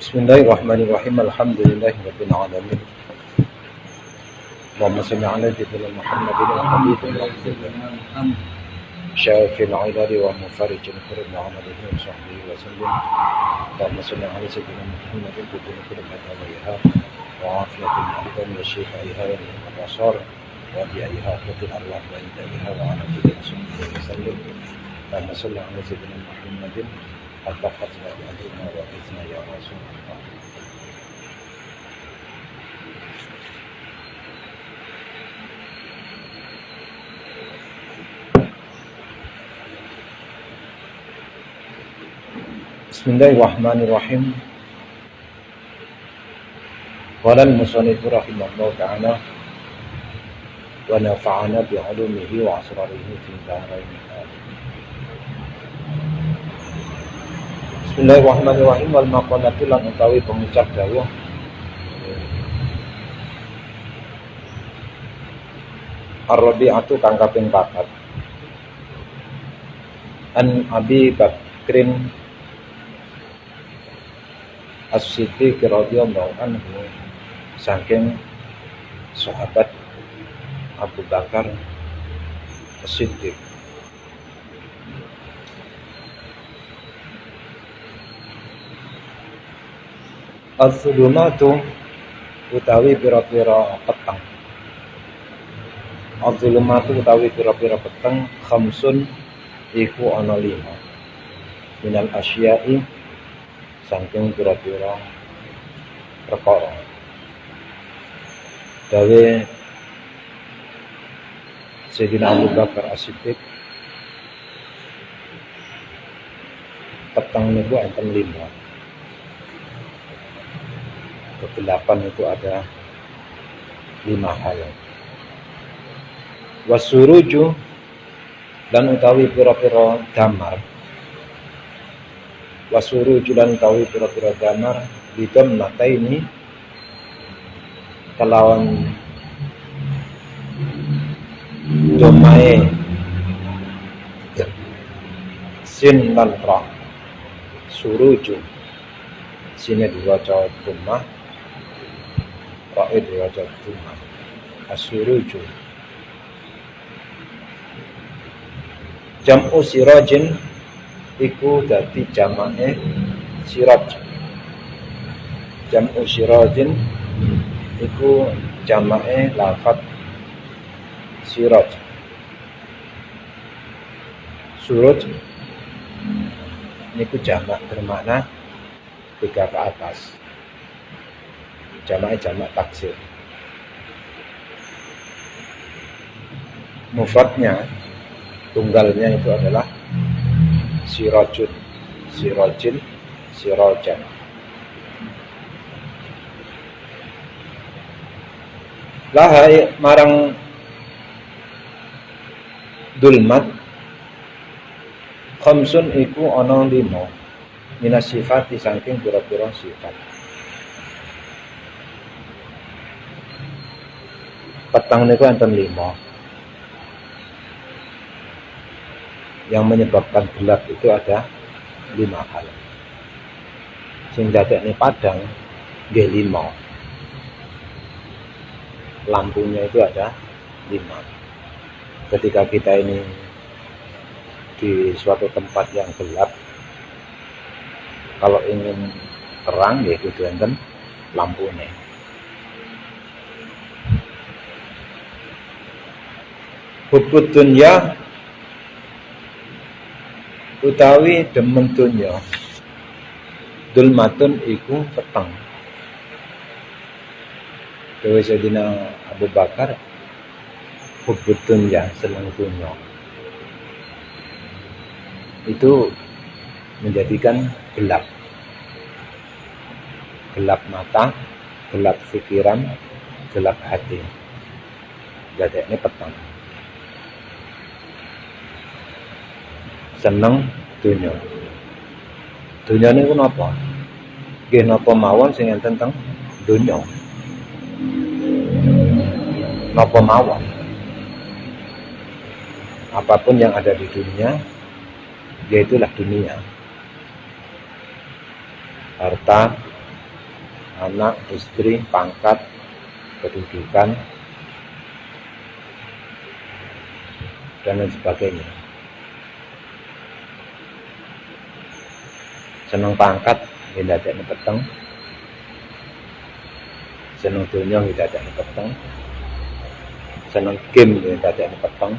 Bismillahirrahmanirrahim. Alhamdulillahirabbil alamin. Allahumma shalli ala sayyidina Muhammadin wa habibina syafil ilali wa mufarijil kurbi wa alihi wa sahbihi wa sallim. Allahumma shalli ala sayyidina Muhammadin wa kulli hadawiha wa afiyatil abdan wa shifaiha wa al-absar wa bi'iha qatil arwah wa indaha wa ala kulli sahbihi wa sallim. Allahumma shalli ala sayyidina Muhammadin al-fatihah wa al-adina wa al-izna ya Rasulullah. Bismillahirrahmanirrahim. Qala al-musannif rahimahullah ta'ala wa nafa'ana bi 'ulumihi wa asrarihi fi dharain. Bismillahirrahmanirrahim. Wal maqalatu lan utawi pengucap dawuh Ar-Rabi'atu kang kaping 4. An Abi Bakrin As-Siddiq radhiyallahu anhu, saking sahabat Abu Bakar As-Siddiq. Az-zulumatu utawi pira-pira peteng. Az-zulumatu utawi pira-pira peteng khamsun iku ana 5. Minal asya'i saking pira-pira perkara. Dawe Sayyidina Abu Bakar As-Siddiq, peteng niku enten 5. Kegelapan itu ada 5 hal. Wasuruju dan utawi pira-pira damar. Wasuruju dan utawi pira-pira damar bidam mataini kelawan domae sin lan ra. Suruju sine diwaca dhammah, ra diwaca dhammah. As-suruju jam'u sirajin iku dadi jamake siraj. Jam'u sirajin iku jamake lafaz siraj. Suruj niku jamak bermakna 3 ke atas. Jamak taksir. Mufradnya, tunggalnya itu adalah sirajun, sirajin, sirajan. Lahai marang dulmat khamsun iku ana 5 minas sifat saking pira-pira sifat. Petang niku enten 5. Yang menyebabkan gelap itu ada 5 hal. Sing dadekne padang nggih 5. Lampunya itu ada 5. Ketika kita ini di suatu tempat yang gelap, kalau ingin terang ya kudu enten lampune. Hubbud dunya utawi demen dunya, dulmatun iku peteng. Dewe Sayyidina Abu Bakar, hubbud dunya, seneng dunya, itu menjadikan gelap. Gelap mata, gelap pikiran, gelap hati. Dadekne peteng. Seneng dunya. Dunya niku napa? Nggih napa mawon sing enten teng dunya. Napa mawon. Apapun yang ada di dunia, yaitulah dunia. Harta, anak, istri, pangkat, kedudukan, dan lain sebagainya. Seneng pangkat ya ndadekne peteng, seneng donya ya ndadekne peteng, seneng game ya ndadekne peteng.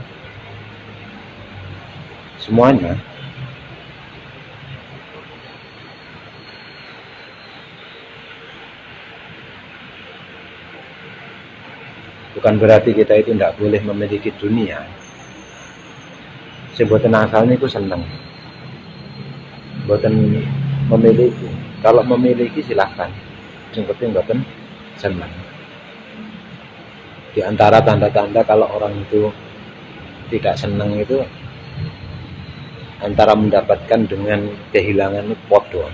Semuanya bukan berarti kita itu tidak boleh memiliki dunia. Sebutan asal niku seneng, buatan memiliki. Kalau memiliki silahkan, yang penting buatan seneng. Di antara tanda-tanda kalau orang itu tidak seneng itu antara mendapatkan dengan kehilangan itu podo.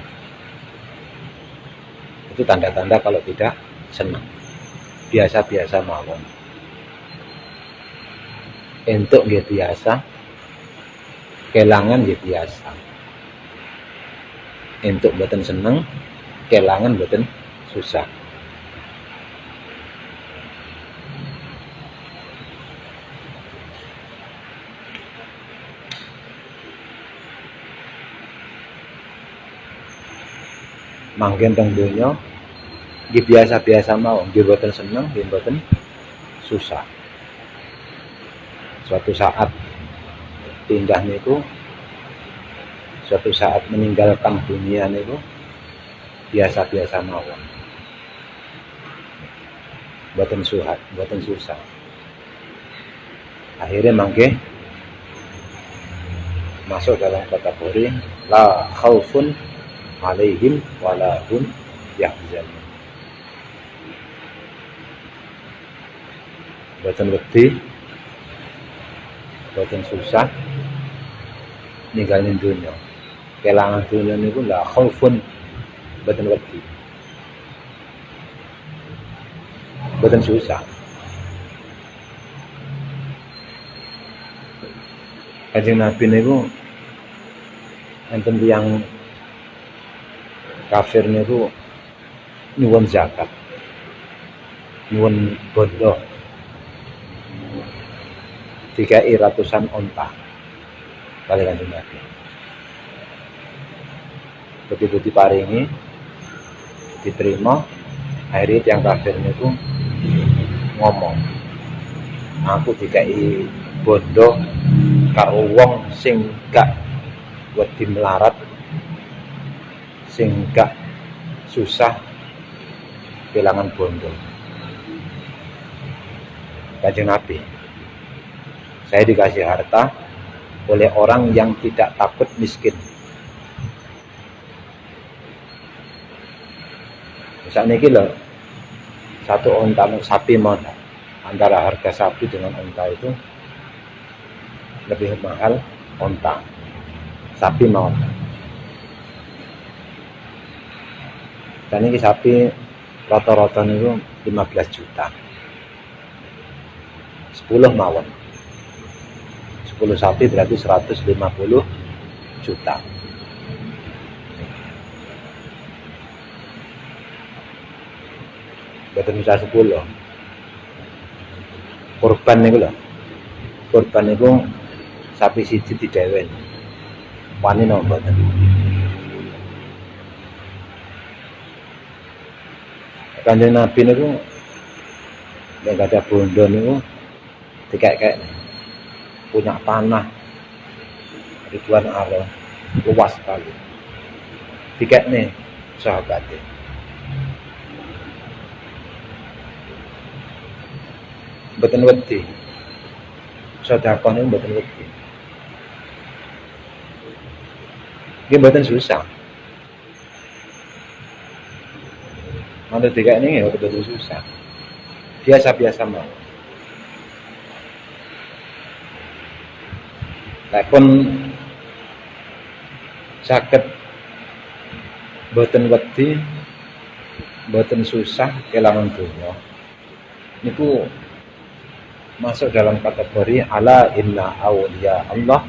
Itu tanda-tanda kalau tidak senang. Biasa-biasa mawon. Entuk nggih biasa, kelangan nggih biasa. Entuk mboten seneng, kelangan mboten susah. Manggen teng donya nggih biasa-biasa mawon, nggih mboten seneng, nggih mboten susah. Suatu saat pindah niku, suatu saat meninggalkan dunia niku biasa-biasa mawon. Mboten susah. Akhirnya mangke masuk dalam kategori la khaufun alaihim wala hum yahzanun. Boten wedi, boten susah ninggalin dunia. Kelangan dunia niku la khaufun, boten wedi. Boten susah. Kanjeng Nabi niku enten tiyang kafir niku nyuwun zakat, nyuwun bondo, dikai ratusan onta kali Kanjeng Nabi. Begitu diparingi, diterima, akhirnya tiang kafir niku ngomong, aku dikai bondo karo wong sing gak wedi melarat, sing gak susah kelangan bondo. Kanjeng Nabi, saya dikasih harta oleh orang yang tidak takut miskin. Misalnya ini loh, satu onta sapi mau, antara harga sapi dengan onta itu lebih mahal onta, sapi mau. Dan ini sapi rata-rata itu 15 juta. 10 mawon. 10 sapi berarti 150 juta. Betul bisa 10. Korban niku lho. Korban niku sapi siji didewen. Wani napa mboten? Kanjeng Nabi niku nek ada bondo niku dikek-kek punya tanah ribuan aro luas sekali. Dikekne sahabate. Mboten wedi. Sedekah niku mboten wedi. Nggih mboten susah. Mantu tiga ini ya betul susah. Biasa-biasa mau. Lakon saged boten wedi, boten susah kelangan dunya. Niku masuk dalam kategori ala inna awliya Allah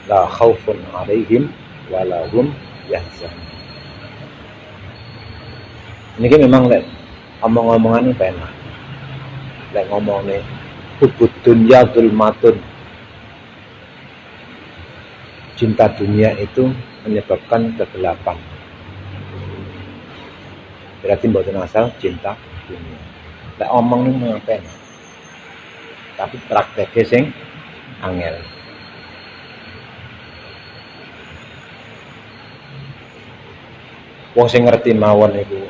la khaufun alaihim wala hum yahzanun. Ini memang lek omong-omongan ini penak. Lek ngomong nih hubud dunya dzulmatun, cinta dunia itu menyebabkan kegelapan. Berarti mboten asal cinta dunia. Lek omong nih memang penak, tapi prakteknya sing angel. Wong sing ngerti mawon iku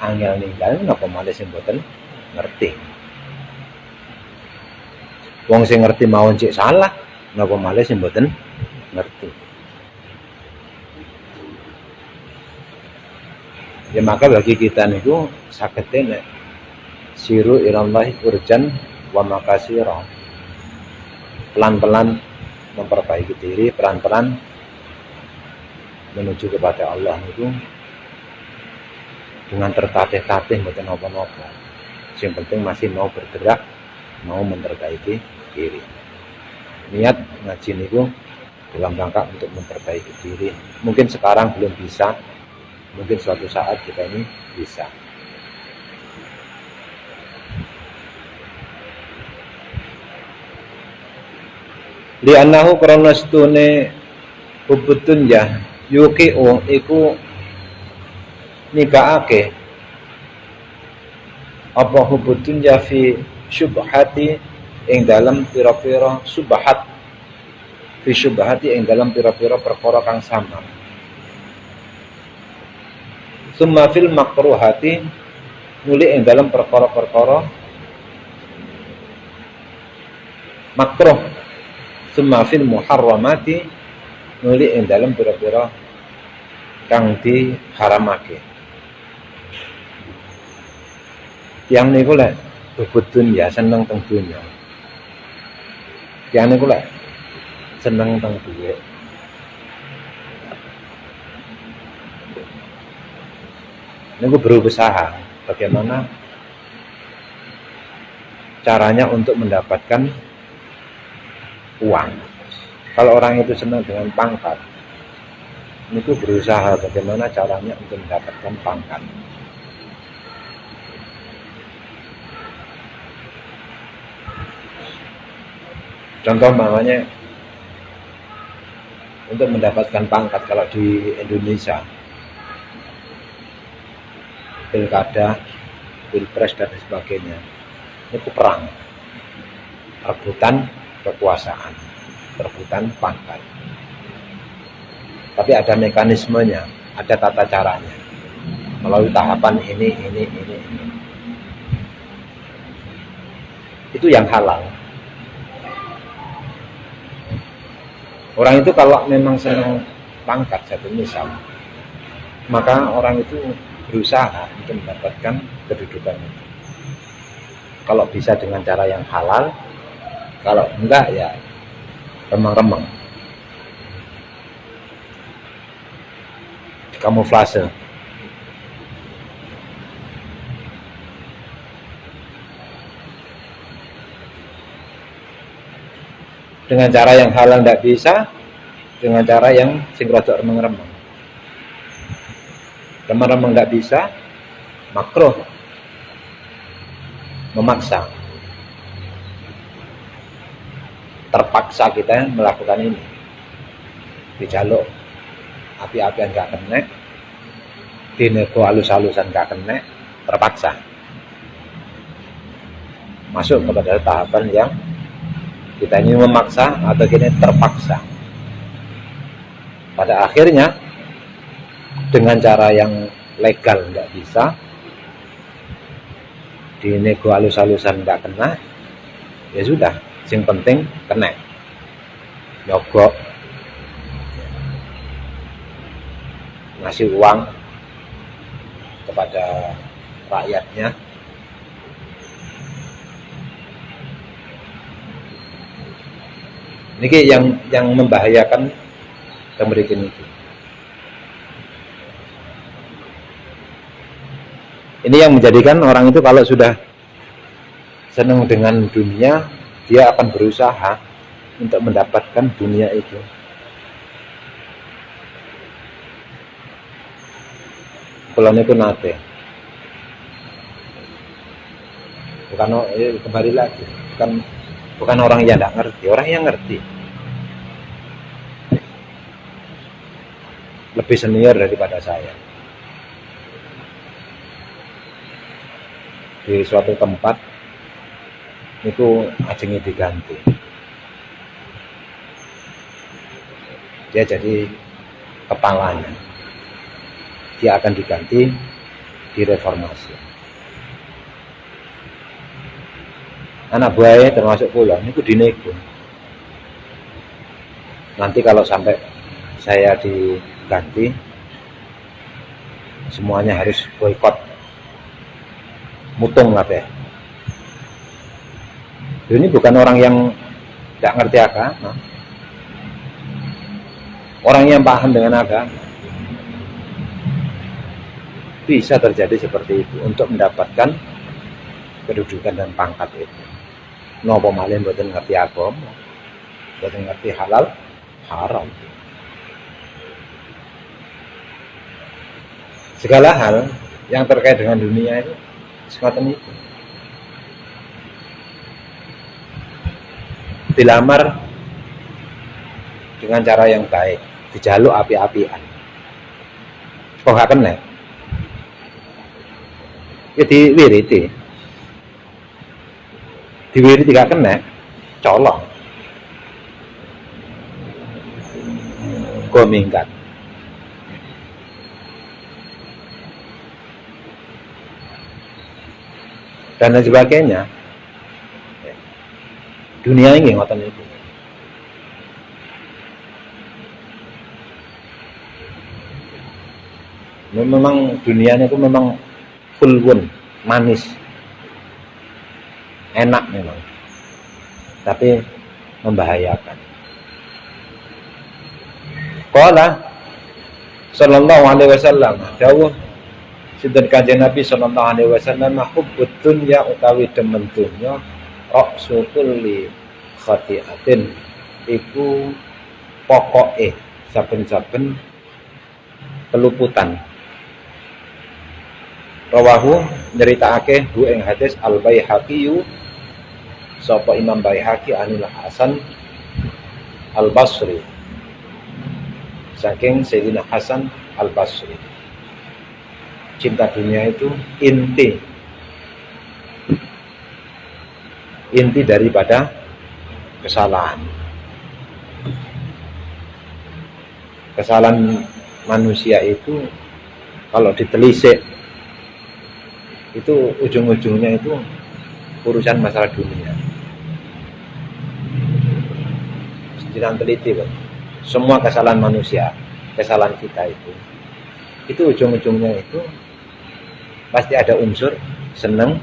angel ninggal, napa malih sing mboten ngerti. Wong sing ngerti mawon cek salah, napa malih sing mboten ngerti. Ya maka bagi kita niku sagete nek siru ilallahi urjan wa makasira. Pelan-pelan memperbaiki diri, pelan-pelan menuju kepada Allah niku dengan tertatih-tatih mboten napa-napa. Yang penting masih mau bergerak, mau memperbaiki diri. Niat ngaji niku dalam rangka untuk memperbaiki diri. Mungkin sekarang belum bisa, mungkin suatu saat kita ini bisa. Li'annahu karena setune hubutun ya yuki iku nikahake apa hubutun ya fi syubhati ing dalam pira-pira subhat, fi syubhati ing dalam pira-pira perkara kang sama. Summa fil makruhati nuli ing dalam perkara-perkara makruh. Summa fil muharramati nuli ing dalam pira-pira kang diharamake. Yang niku lek bebetun ya seneng teng dunya. Yang niku lek seneng teng duwe. Niku berusaha bagaimana caranya untuk mendapatkan uang. Kalau orang itu senang dengan pangkat, niku berusaha bagaimana caranya untuk mendapatkan pangkat. Contoh namanya untuk mendapatkan pangkat kalau di Indonesia, pilkada, pilpres dan sebagainya, itu perang, rebutan kekuasaan, rebutan pangkat. Tapi ada mekanismenya, ada tata caranya, melalui tahapan ini. Itu yang halal. Orang itu kalau memang senang pangkat, satu misal, maka orang itu berusaha untuk mendapatkan kedudukan itu. Kalau bisa dengan cara yang halal, kalau enggak ya remang-remang. Kamuflase. Dengan cara yang halal enggak bisa, dengan cara yang sing rada remang-remang. Remang-remang enggak bisa, makruh. Memaksa. Terpaksa kita melakukan ini. Dijaluk api-apian gak kena, dinego halus-halusan gak kena, terpaksa masuk kepada tahapan yang kita ini memaksa atau kita terpaksa. Pada akhirnya dengan cara yang legal nggak bisa, dinego halus-halusan nggak kena, ya sudah, yang penting kena, nyogok, ngasih uang kepada rakyatnya. Ini yang membahayakan pemberian itu. Ini yang menjadikan orang itu kalau sudah senang dengan dunia, dia akan berusaha untuk mendapatkan dunia itu. Kalau niku nate kembali lagi, bukan orang yang tidak ngerti, orang yang ngerti, lebih senior daripada saya. Di suatu tempat itu ajengnya diganti, dia jadi kepalanya, dia akan diganti direformasi. Anak buahnya termasuk kula niku dinego. Nanti kalau sampai saya diganti, semuanya harus boikot, mutung kabeh. Ini bukan orang yang tidak ngerti agama, orang yang paham dengan agama. Bisa terjadi seperti itu untuk mendapatkan kedudukan dan pangkat itu. Napa malih mboten ngerti agama, mboten ngerti halal haram. Segala hal yang terkait dengan dunia itu semacam itu. Dilamar dengan cara yang baik, dijaluk api-apian, kok gak kena? Ya diwiriti gak kena, colong, kok minggat. Dan lain sebagainya. Dunia ini ngoten itu. Memang dunianya itu memang fulwun, manis, enak memang, tapi membahayakan. Qala sallallahu alaihi wasallam, dawuh sinten Kanjeng Nabi sallallahu alaihi wasallam, hubbud dunya utawi demen dunya ra'su kulli khati'atin, iku pokoke saben-saben peluputan. Rawahu nyeritakake hu ing hadis Al-Baihaqi, sapa Imam Baihaqi anil Hasan Al-Basri, saking Sayyidina Hasan Al-Basri. Cinta dunia itu inti daripada kesalahan. Kesalahan manusia itu kalau ditelisik itu ujung-ujungnya itu urusan masalah dunia. Jangan teliti, Pak. Semua kesalahan manusia, kesalahan kita itu ujung-ujungnya itu pasti ada unsur senang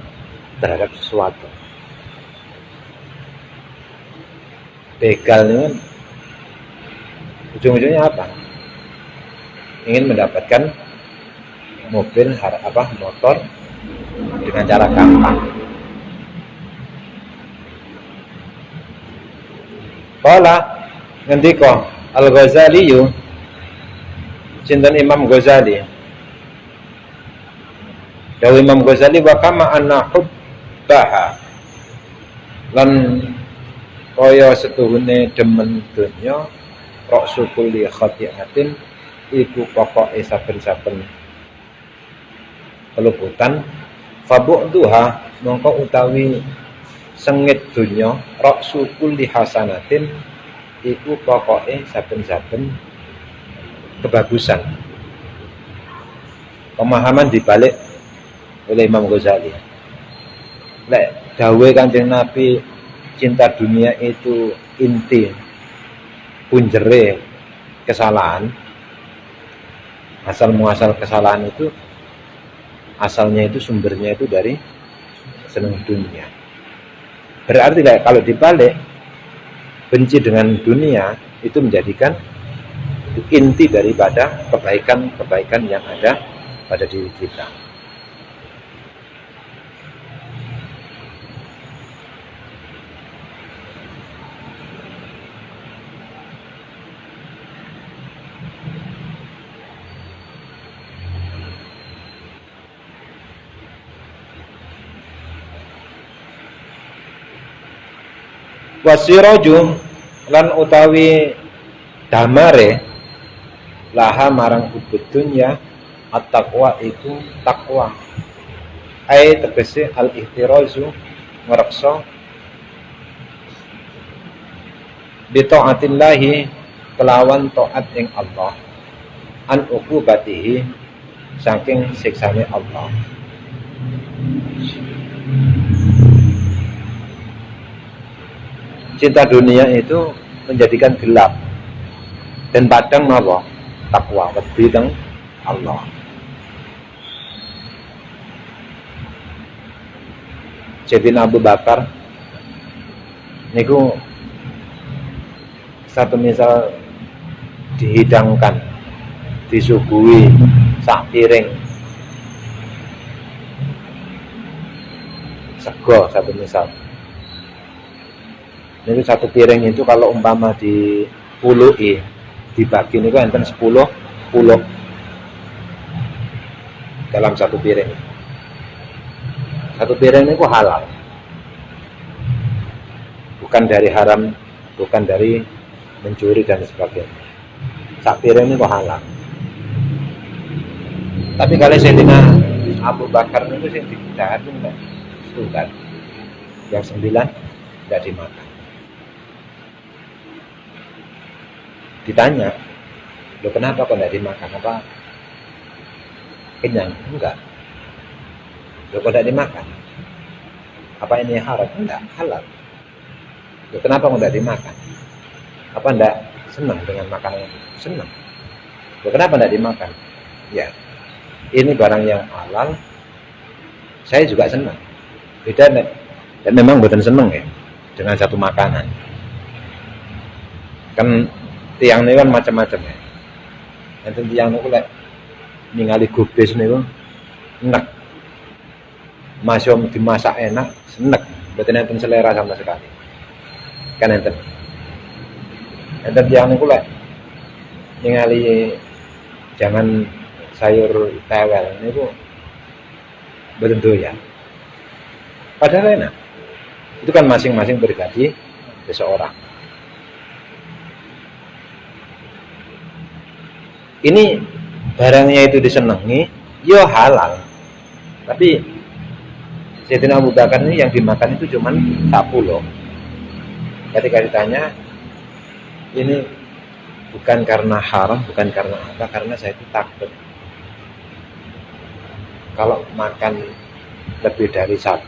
terhadap sesuatu. Begal ini ujung-ujungnya apa? Ingin mendapatkan mobil motor dengan cara gampang. Qala ngendika Al-Ghazali, sinten Imam Ghazali, dawuh Imam Ghazali, wa kama anna hubbaha, lan kaya setuhune demen donya ra'su kulli khati'atin, iku pokoke saben-saben peluputan. Fabu'duha mongko utawi sengit donya ra'su kulli hasanatin, iku pokoke saben-saben kebagusan. Pemahaman dibalik oleh Imam Ghazali. Lek dawuhe Kanjeng Nabi cinta dunia itu inti punjere kesalahan, asal muasal kesalahan itu asalnya itu sumbernya itu dari senang dunia. Berarti kalau dibalik, benci dengan dunia itu menjadikan inti daripada kebaikan-kebaikan yang ada pada diri kita. Wasiraju lan utawi damare laha marang ubud dunya at-taqwa iku takwa. Ai tegese al-ihtirazu ngreksa bi taatillahi kelawan taat ing Allah an uqubatihi saking siksane Allah. Cinta dunia itu menjadikan gelap dan padang napa takwa wedi teng Allah. Sayyidina Abu Bakar niku satu misal dihidangkan disuguhi sak piring sego satu misal. Ini satu piring itu kalau umpama dipului dibagi niku enten 10 puluh dalam satu piring. Satu piring niku halal. Bukan dari haram, bukan dari mencuri dan sebagainya. Sak piring niku halal. Tapi kalau Sayyidina Abu Bakar niku sing didahar niku setunggal. Yang 9 tidak dimakan. Ditanya, lo kenapa kok tidak dimakan? Apa kenyang? Enggak. Lo kok tidak dimakan? Apa ini haram? Enggak, halal. Lo kenapa kok tidak dimakan? Apa enggak senang dengan makanan itu? Senang. Lo kenapa tidak dimakan? Ya, ini barang yang halal. Saya juga senang. Beda nih. Dan memang bukan senang ya dengan satu makanan. Kan tiang ini kan macam-macam ya. Nanti tiang itu lek ningali gubes niku enak. Masih dimasak enak, enak. Berarti enten selera sama sekali. Kan enten. Enten tiang niku lek ningali jangan sayur tewel niku mboten doyan. Padahal enak. Itu kan masing-masing pribadi seseorang. Ini barangnya itu disenangi, yo halal. Tapi Sayyidina Abu Bakar ini yang dimakan itu cuman 10. Ketika ditanya, ini bukan karena haram, bukan karena apa, karena saya itu takut. Kalau makan lebih dari 1,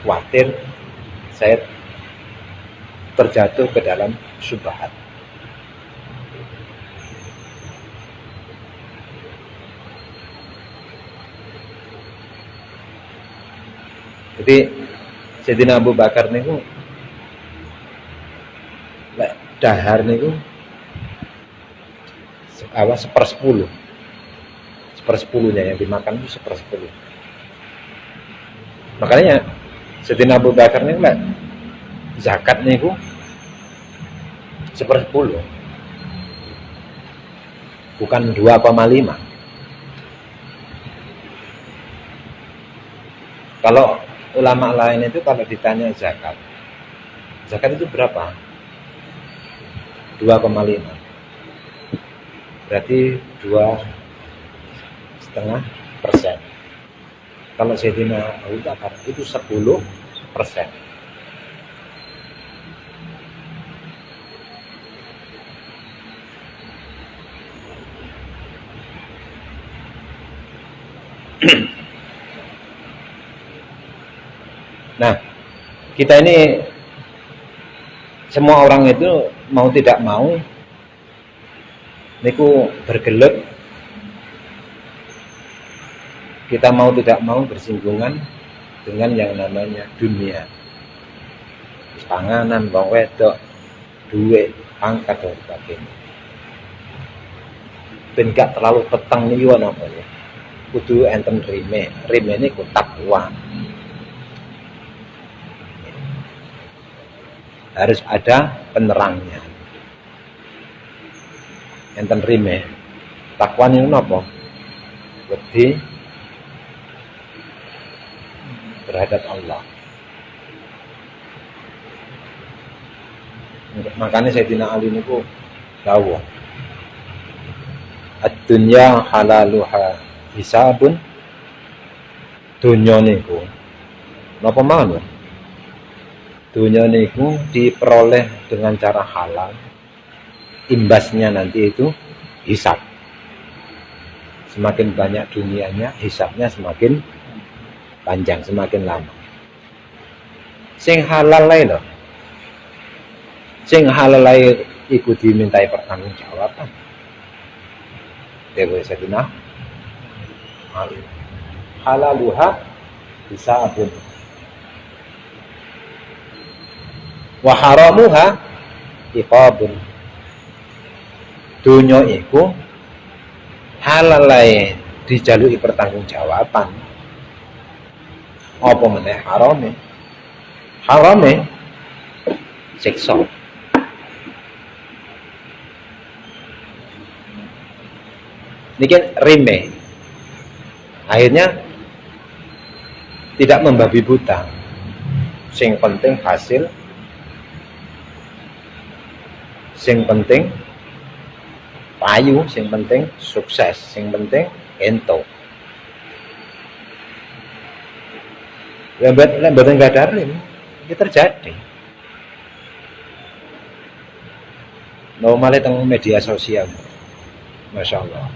khawatir saya terjatuh ke dalam syubhat. Jadi Sayyidina Abu Bakar niku lek dahar niku awas 1/10. 1/10-nya yang dimakan itu 1/10. Makanya Sayyidina Abu Bakar niku lek zakat niku 1/10. Bukan 2,5. Kalau ulama lain itu kalau ditanya zakat itu berapa? 2,5. Berarti 2,5%. Kalau Sayyidina Abu Bakar itu 10%. Nah, kita ini semua orang itu mau tidak mau niku bergelut, kita mau tidak mau bersinggungan dengan yang namanya dunia, panganan, wong wedok, duit, pangkat dan sebagainya. Ben gak terlalu peteng niku napa ya. Kudu enten rime ini ku takwa. Harus ada penerangnya. Enten rime. Takwa niku napa? Wedi terhadap Allah. Makanya Sayyidina Ali niku dawuh, ad-dunya halaluha hisabun. Dunya niku napa mawon? Dunya niku diperoleh dengan cara halal. Imbasnya nanti itu hisab. Semakin banyak dunianya, hisabnya semakin panjang, semakin lama. Sing halal lain loh. Sing halal iku dimintai pertanggungjawaban. Dewe Sayyidina Ali. Halaluha hisabun. Wa haramuha iqabun. Dunya iku halalae dijaluki pertanggungjawaban. Apa meneh harame? Harame siksa. Niki rime. Akhirnya tidak membabi buta. Sing penting hasil, sing penting payu, sing penting sukses, sing penting ento. Lembaran nggak ada rim, ini terjadi. Normalnya tentang media sosial, masya Allah.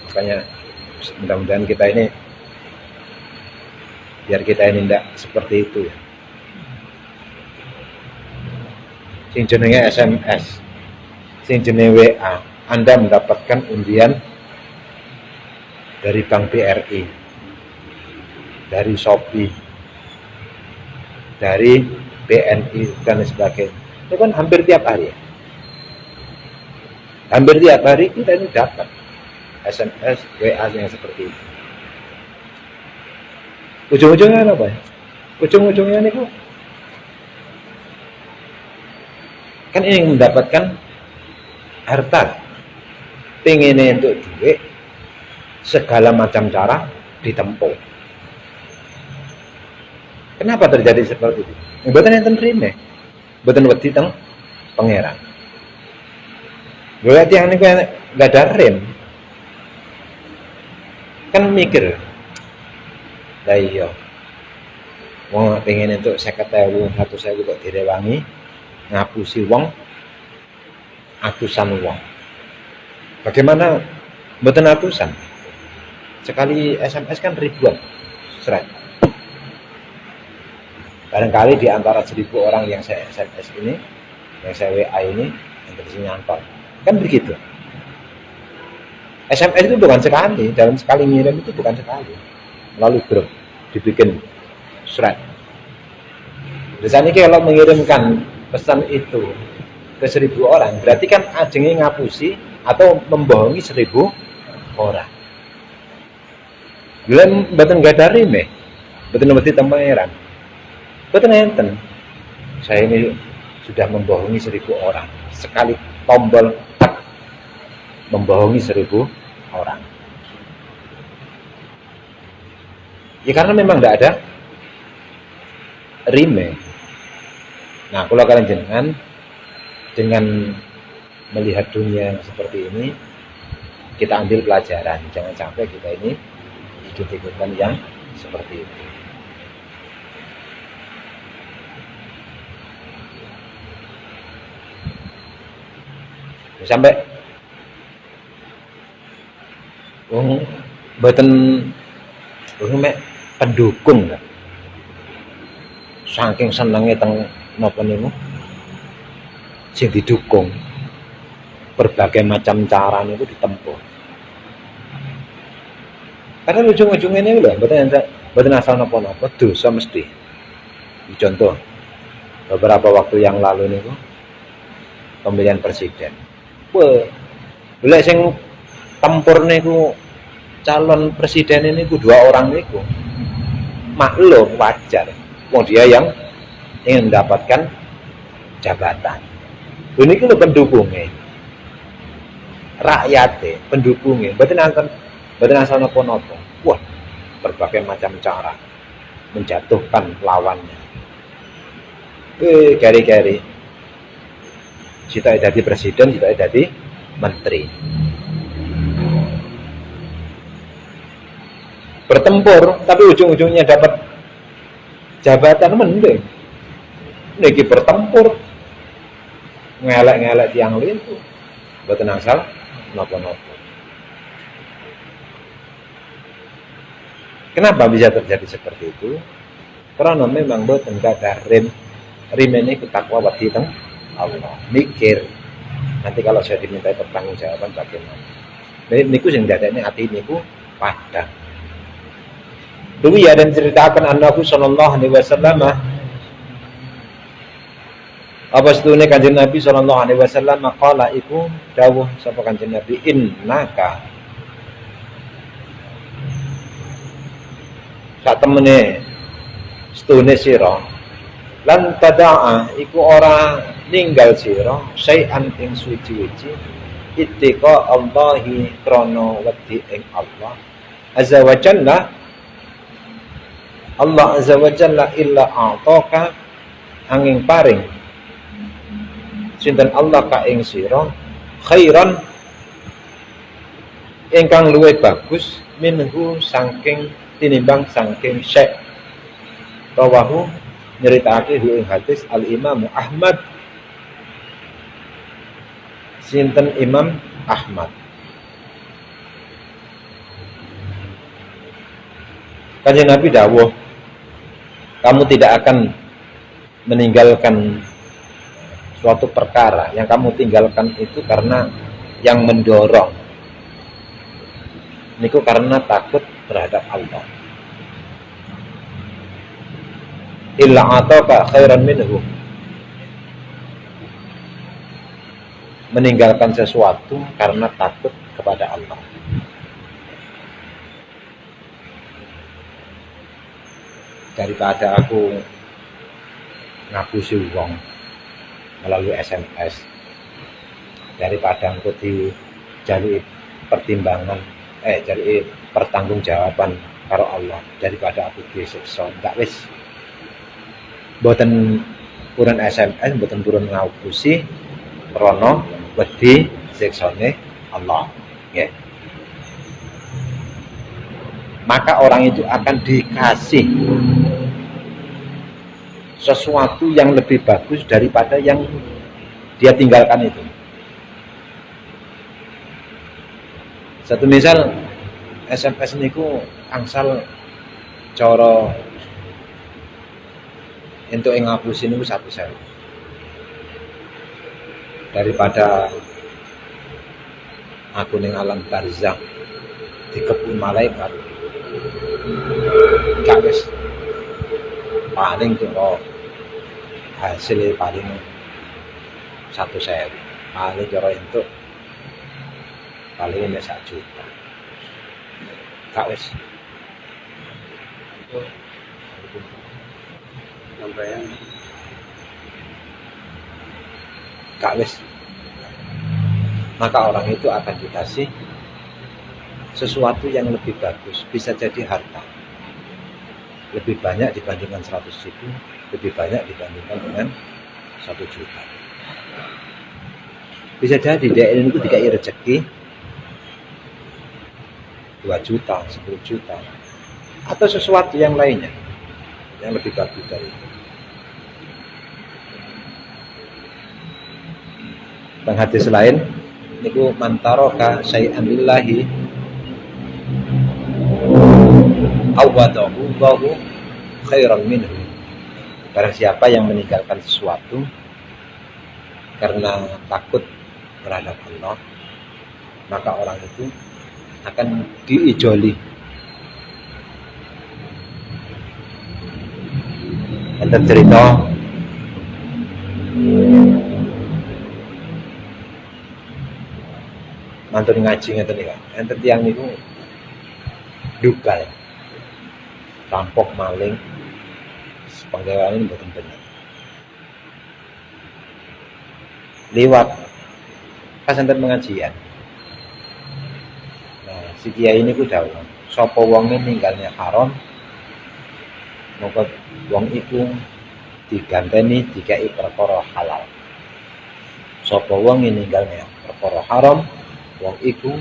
Makanya mudah-mudahan kita ini, biar kita ini tidak seperti itu ya. Sing jenenge SMS, sing jenenge WA, Anda mendapatkan undian dari Bank BRI, dari Shopee, dari BNI dan sebagainya. Itu kan hampir tiap hari ya. Hampir tiap hari kita ini dapat SMS, WA yang seperti itu. Ujung-ujungnya apa ya? Ujung-ujungnya ini kan ini mendapatkan harta, pengennya untuk duit, segala macam cara ditempuh. Kenapa terjadi seperti itu? Mboten enten rene, mboten wedi teng pangeran. Berarti yang ini nggak ada rem, kan mikir, lah iya, wong pengen untuk 50.000, 100.000 kok direwangi, ngapusi wong, atusan wong. Bagaimana mboten atusan? Sekali SMS kan ribuan, seret. Barangkali di antara 1.000 orang yang saya SMS ini, yang saya WA ini, yang terisi nyantol. Kan begitu. SMS itu bukan sekali, dalam sekali ngirim itu bukan sekali. Melalui grup, dibikin thread. Biasanya kalau mengirimkan pesan itu ke 1.000 orang, berarti kan ajengnya ngapusi atau membohongi 1.000 orang. Belum betul nggak ada rime, betul betul temperan, betul enten. Saya ini sudah membohongi 1.000 orang, sekali tombol membohongi 1.000 orang. Ya karena memang tidak ada rime. Nah, kalau kalian jenengan dengan melihat dunia yang seperti ini, kita ambil pelajaran. Jangan sampai kita ini ikut-ikutan yang seperti itu. Sampai mboten mek pendukung kan. Saking senenge teng napa niku sing didukung berbagai macam cara niku ditempuh. Karena ujung-ujungnya ini lho mboten asal napa-napa, dosa mesti. Contoh beberapa waktu yang lalu niku pemilihan presiden. Wah, boleh sing tempur niku calon presiden ini ku 2 orang niku maklum wajar. Wong dia yang ingin mendapatkan jabatan. Ini ku pendukungnya, rakyatnya, pendukungnya. Mboten asal napa-napa. Wah, berbagai macam cara menjatuhkan lawannya. Gari-gari. Sitoke dadi presiden, sitoke dadi menteri. Bertempur tapi ujung-ujungnya dapat jabatan mending. Niki bertempur ngelek-ngelek tiang lintu. Mboten angsal napa-napa. Kenapa bisa terjadi seperti itu? Karena memang mboten gadah rimene ku takwa wedi teng Allah. Mikir nanti kalau saya diminta pertanggungjawaban bagaimana. Niku sing dadekne ati niku padang. Dulu ya dan ceritakan annahu sallallahu alaihi wasallam apa setune Kanjeng Nabi sallallahu alaihi wasallam qala iku dawuh sapa Kanjeng Nabi innaka sak temene setune sira lan tada'a iku ora ninggal sira syai'an ing suci-suci ittiqa Allahi krana wedi ing Allah azza wa jalla Allah azza wa jalla illa a'taka angin paring sinten Allah ka ing sira khairan ingkang luwih bagus minhu saking tinimbang saking syekh rawahu nyeritakake ing hadis al Imam Ahmad sinten Imam Ahmad. Kanjeng Nabi dawuh kamu tidak akan meninggalkan suatu perkara yang kamu tinggalkan itu karena yang mendorong niku karena takut terhadap Allah illa ataka khairan minhu meninggalkan sesuatu karena takut kepada Allah. Daripada aku ngapusi wong melalui SMS, daripada aku dijalui pertimbangan jalui pertanggungjawaban karo Allah, daripada aku disiksa enggak wis mboten purun SMS, mboten purun ngapusi krana wedi siksane Allah nggih. Maka orang itu akan dikasih sesuatu yang lebih bagus daripada yang dia tinggalkan itu. Satu misal SMS niku angsal cara entuk ngapusi niku 1.000. Daripada aku ning alam barzakh dikepung malaikat gak wis paling kira hasilnya paling 1.000 paling kira entuk paling 1 juta gak wis gak wis. Maka orang itu akan dikasih sesuatu yang lebih bagus, bisa jadi harta lebih banyak dibandingkan 100.000, lebih banyak dibandingkan dengan 1 juta. Bisa jadi dia ini dikai rezeki 2 juta, 10 juta, atau sesuatu yang lainnya yang lebih bagus dari itu. Dan hadis lain niku mantaroka syai'an lillahi awadahu Allahu khairan minhu. Barang siapa yang meninggalkan sesuatu karena takut terhadap Allah, maka orang itu akan diijoli. Enten cerita mantun ngaji ngeten iki. Enten tiyang niku dugal rampok maling penggaweane mboten bener. Liwat pas enten pengajian. Nah, si kiai niku dawuh, sapa wonge ninggalnya haram, mongko wong iku diganteni dikai perkara halal. sapa wong ninggalne perkara haram wong iku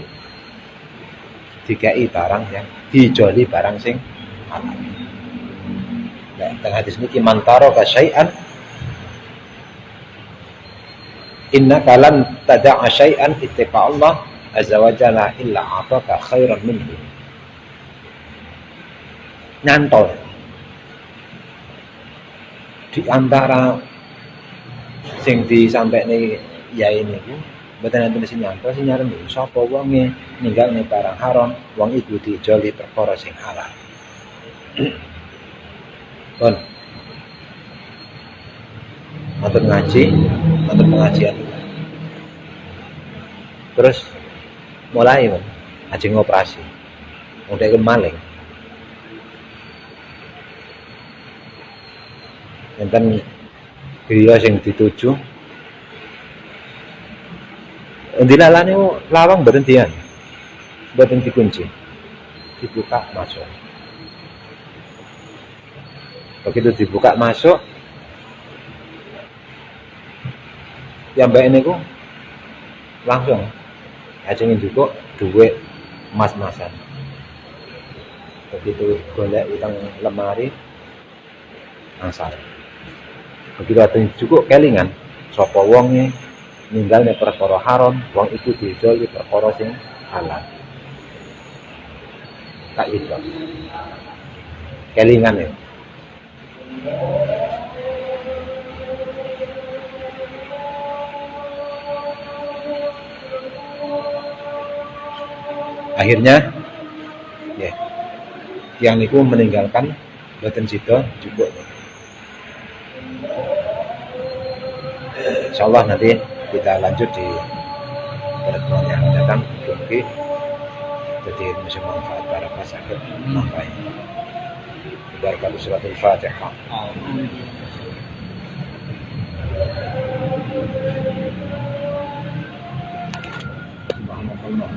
dikai barang yang dijoli barang sing halal. Nah, teng hadis niki mantaro ka syai'an inna kalan tada'a syai'an ittiqa Allah azza wa jalla illa ataka khairan minhu. Nyantol di antara sing disampaikne yai niku mboten enten sing nyantol sing nyareng sapa wonge ninggalne barang haram wong iku dijoli perkara sing halal. Pun matur ngaji, matur pengajian. Terus mulai men ajeng operasi. Udah maling. Enten griya sing dituju. Dilalane lawang mboten dian. Mboten dikunci. Dibuka masuk. Begitu dibuka masuk, ya mbak ini ku langsung aja nginjukuk duit emas-emasan. Begitu golek utang lemari angsal. Begitu ada cukup kelingan, sapa wonge ninggalne perkara haram, wong iku dijoli perkara sing halal. Tak itu. Kelingan ya. Akhirnya ya yang niku meninggalkan boten sida juga. Insyaallah nanti kita lanjut di pertemuan yang datang. Mungkin jadi musim manfaat para pasakit sampai berkat surat Al-Fatihah. Subhanallah.